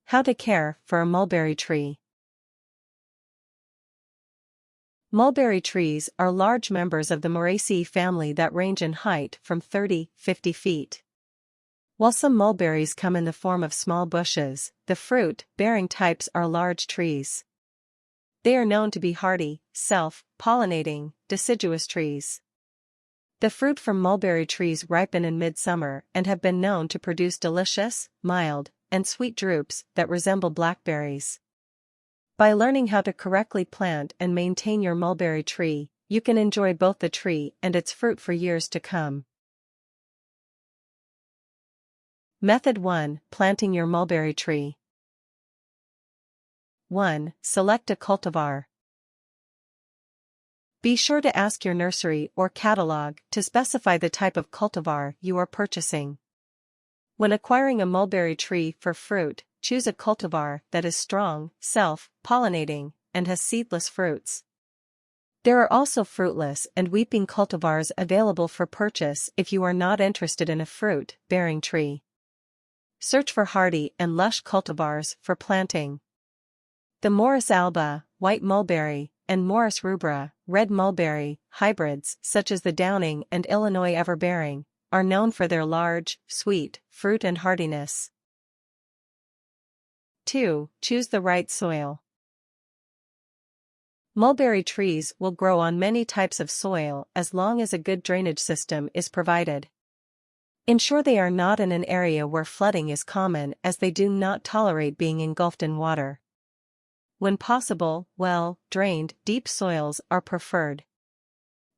How to care for a mulberry tree. Mulberry trees are large members of the Moraceae family that range in height from 30–50 feet. While some mulberries come in the form of small bushes, the fruit-bearing types are large trees. They are known to be hardy, self-pollinating, deciduous trees. The fruit from mulberry trees ripen in midsummer and have been known to produce delicious, mild, and sweet drupes that resemble blackberries. By learning how to correctly plant and maintain your mulberry tree, you can enjoy both the tree and its fruit for years to come. Method 1: Planting your mulberry tree. 1. Select a cultivar. Be sure to ask your nursery or catalog to specify the type of cultivar you are purchasing. When acquiring a mulberry tree for fruit, choose a cultivar that is strong, self-pollinating, and has seedless fruits. There are also fruitless and weeping cultivars available for purchase if you are not interested in a fruit-bearing tree. Search for hardy and lush cultivars for planting. The Morus alba, white mulberry, and Morus rubra, red mulberry, hybrids such as the Downing and Illinois everbearing, are known for their large, sweet fruit and hardiness. 2. Choose the right soil. Mulberry trees will grow on many types of soil as long as a good drainage system is provided. Ensure they are not in an area where flooding is common, as they do not tolerate being engulfed in water. When possible, well-drained, deep soils are preferred.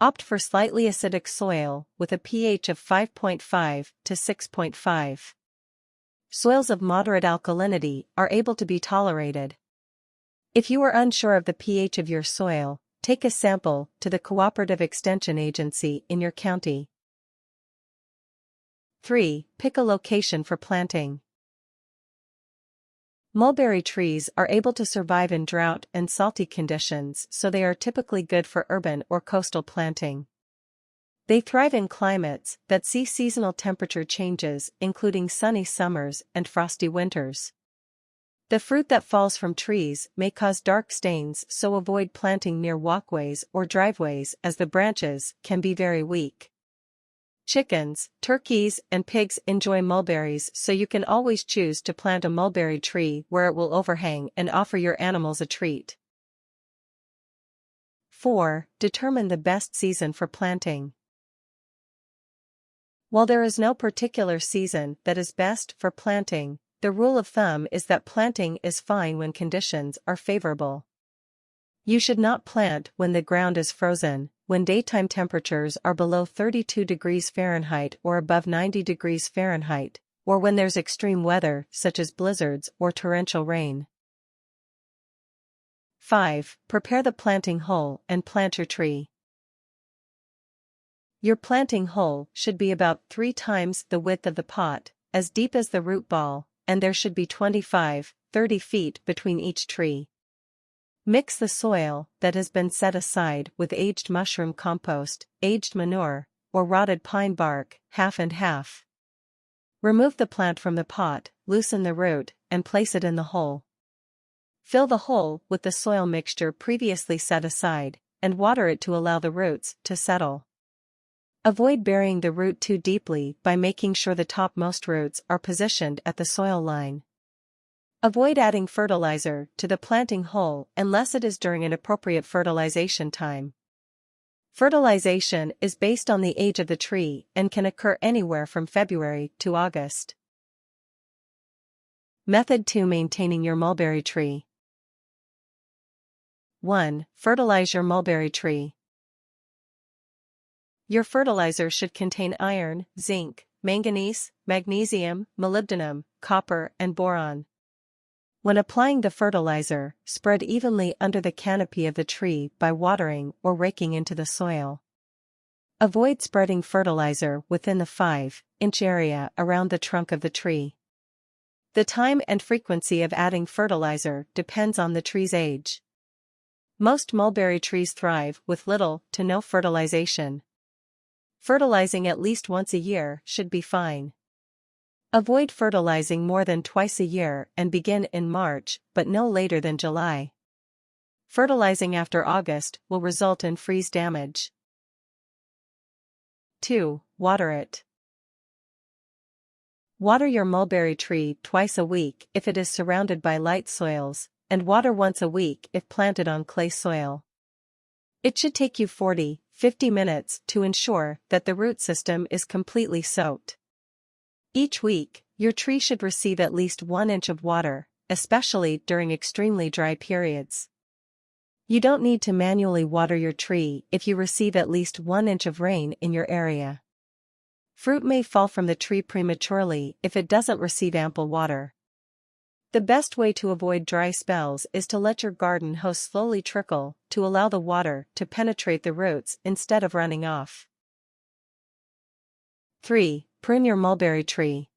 Opt for slightly acidic soil with a pH of 5.5 to 6.5. Soils of moderate alkalinity are able to be tolerated. If you are unsure of the pH of your soil, take a sample to the Cooperative Extension Agency in your county. 3. Pick a location for planting. Mulberry trees are able to survive in drought and salty conditions, so they are typically good for urban or coastal planting. They thrive in climates that see seasonal temperature changes, including sunny summers and frosty winters. The fruit that falls from trees may cause dark stains, so avoid planting near walkways or driveways as the branches can be very weak. Chickens, turkeys, and pigs enjoy mulberries, so you can always choose to plant a mulberry tree where it will overhang and offer your animals a treat. 4. Determine the best season for planting. While there is no particular season that is best for planting, the rule of thumb is that planting is fine when conditions are favorable. You should not plant when the ground is frozen, when daytime temperatures are below 32 degrees Fahrenheit or above 90 degrees Fahrenheit, or when there's extreme weather such as blizzards or torrential rain. 5. Prepare the planting hole and plant your tree. Your planting hole should be about 3 times the width of the pot, as deep as the root ball, and there should be 25–30 feet between each tree. Mix the soil that has been set aside with aged mushroom compost, aged manure, or rotted pine bark, half and half. Remove the plant from the pot, loosen the root, and place it in the hole. Fill the hole with the soil mixture previously set aside, and water it to allow the roots to settle. Avoid burying the root too deeply by making sure the topmost roots are positioned at the soil line. Avoid adding fertilizer to the planting hole unless it is during an appropriate fertilization time. Fertilization is based on the age of the tree and can occur anywhere from February to August. Method 2: Maintaining your mulberry tree. 1. Fertilize your mulberry tree. Your fertilizer should contain iron, zinc, manganese, magnesium, molybdenum, copper, and boron. When applying the fertilizer, spread evenly under the canopy of the tree by watering or raking into the soil. Avoid spreading fertilizer within the 5-inch area around the trunk of the tree. The time and frequency of adding fertilizer depends on the tree's age. Most mulberry trees thrive with little to no fertilization. Fertilizing at least once a year should be fine. Avoid fertilizing more than twice a year and begin in March, but no later than July. Fertilizing after August will result in freeze damage. 2. Water it. Water your mulberry tree twice a week if it is surrounded by light soils, and water once a week if planted on clay soil. It should take you 40-50 minutes to ensure that the root system is completely soaked. Each week, your tree should receive at least 1 inch of water, especially during extremely dry periods. You don't need to manually water your tree if you receive at least 1 inch of rain in your area. Fruit may fall from the tree prematurely if it doesn't receive ample water. The best way to avoid dry spells is to let your garden hose slowly trickle to allow the water to penetrate the roots instead of running off. 3. Prune your mulberry tree.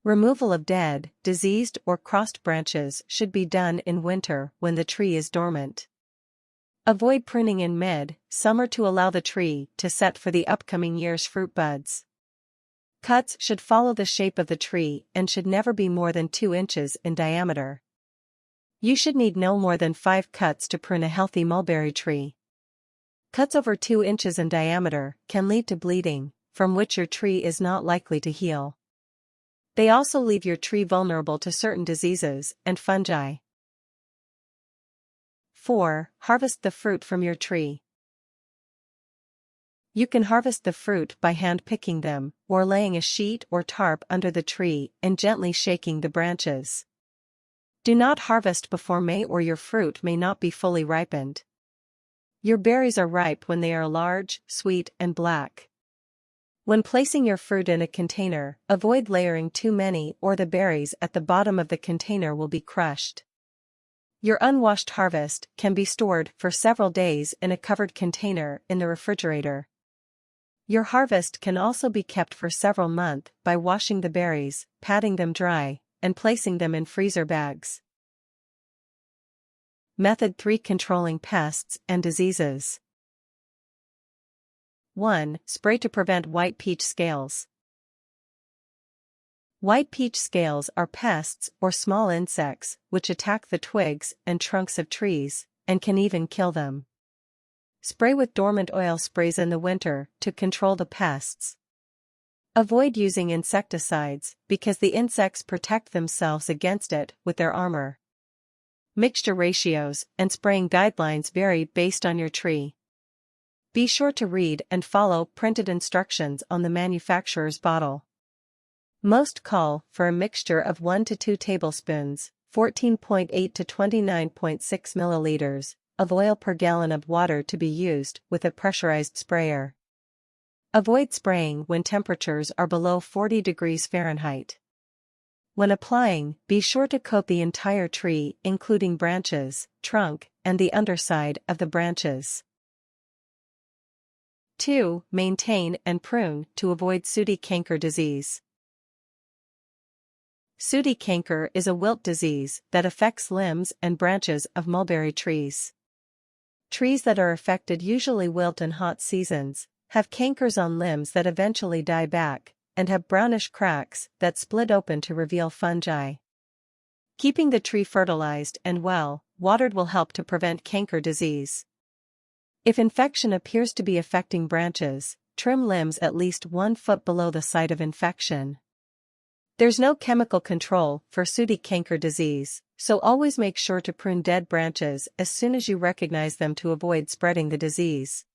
Removal of dead, diseased or crossed branches should be done in winter when the tree is dormant. Avoid pruning in mid-summer to allow the tree to set for the upcoming year's fruit buds. Cuts should follow the shape of the tree and should never be more than 2 inches in diameter. You should need no more than 5 cuts to prune a healthy mulberry tree. Cuts over 2 inches in diameter can lead to bleeding, from which your tree is not likely to heal. They also leave your tree vulnerable to certain diseases and fungi. 4. Harvest the fruit from your tree. You can harvest the fruit by hand-picking them, or laying a sheet or tarp under the tree and gently shaking the branches. Do not harvest before May or your fruit may not be fully ripened. Your berries are ripe when they are large, sweet, and black. When placing your fruit in a container, avoid layering too many or the berries at the bottom of the container will be crushed. Your unwashed harvest can be stored for several days in a covered container in the refrigerator. Your harvest can also be kept for several months by washing the berries, patting them dry, and placing them in freezer bags. Method 3. Controlling pests and diseases. 1. Spray to prevent white peach scales. White peach scales are pests or small insects which attack the twigs and trunks of trees, and can even kill them. Spray with dormant oil sprays in the winter to control the pests. Avoid using insecticides because the insects protect themselves against it with their armor. Mixture ratios and spraying guidelines vary based on your tree. Be sure to read and follow printed instructions on the manufacturer's bottle. Most call for a mixture of 1 to 2 tablespoons, 14.8 to 29.6 milliliters, of oil per gallon of water to be used with a pressurized sprayer. Avoid spraying when temperatures are below 40 degrees Fahrenheit. When applying, be sure to coat the entire tree including branches, trunk, and the underside of the branches. 2. Maintain and prune to avoid sooty canker disease. Sooty canker is a wilt disease that affects limbs and branches of mulberry trees. Trees that are affected usually wilt in hot seasons, have cankers on limbs that eventually die back, and have brownish cracks that split open to reveal fungi. Keeping the tree fertilized and well watered will help to prevent canker disease. If infection appears to be affecting branches, trim limbs at least 1 foot below the site of infection. There's no chemical control for sooty canker disease, so always make sure to prune dead branches as soon as you recognize them to avoid spreading the disease.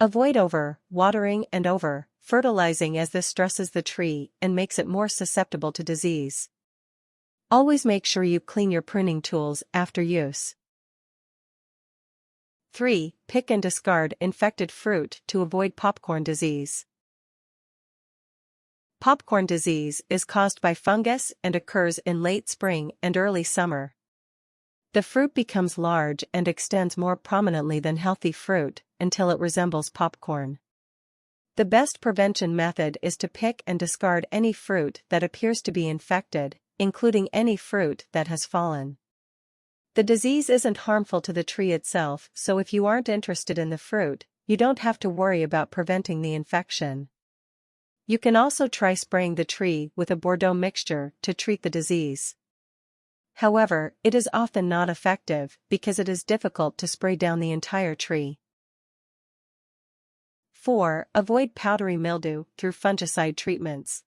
Avoid over-watering and over-fertilizing as this stresses the tree and makes it more susceptible to disease. Always make sure you clean your pruning tools after use. 3. Pick and discard infected fruit to avoid popcorn disease. Popcorn disease is caused by fungus and occurs in late spring and early summer. The fruit becomes large and extends more prominently than healthy fruit until it resembles popcorn. The best prevention method is to pick and discard any fruit that appears to be infected, including any fruit that has fallen. The disease isn't harmful to the tree itself, so if you aren't interested in the fruit, you don't have to worry about preventing the infection. You can also try spraying the tree with a Bordeaux mixture to treat the disease. However, it is often not effective because it is difficult to spray down the entire tree. 4. Avoid powdery mildew through fungicide treatments.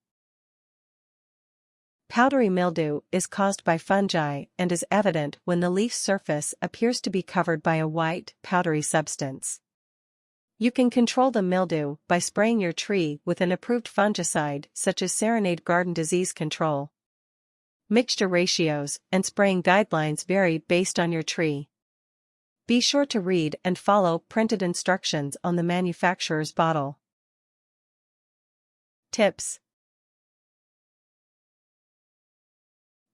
Powdery mildew is caused by fungi and is evident when the leaf surface appears to be covered by a white, powdery substance. You can control the mildew by spraying your tree with an approved fungicide such as Serenade Garden Disease Control. Mixture ratios and spraying guidelines vary based on your tree. Be sure to read and follow printed instructions on the manufacturer's bottle. Tips.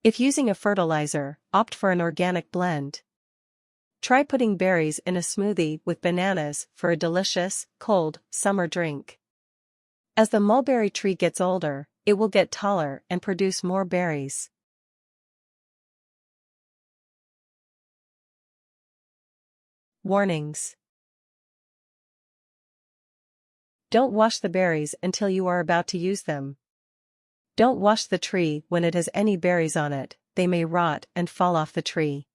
If using a fertilizer, opt for an organic blend. Try putting berries in a smoothie with bananas for a delicious, cold, summer drink. As the mulberry tree gets older, it will get taller and produce more berries. Warnings. Don't wash the berries until you are about to use them. Don't wash the tree when it has any berries on it, they may rot and fall off the tree.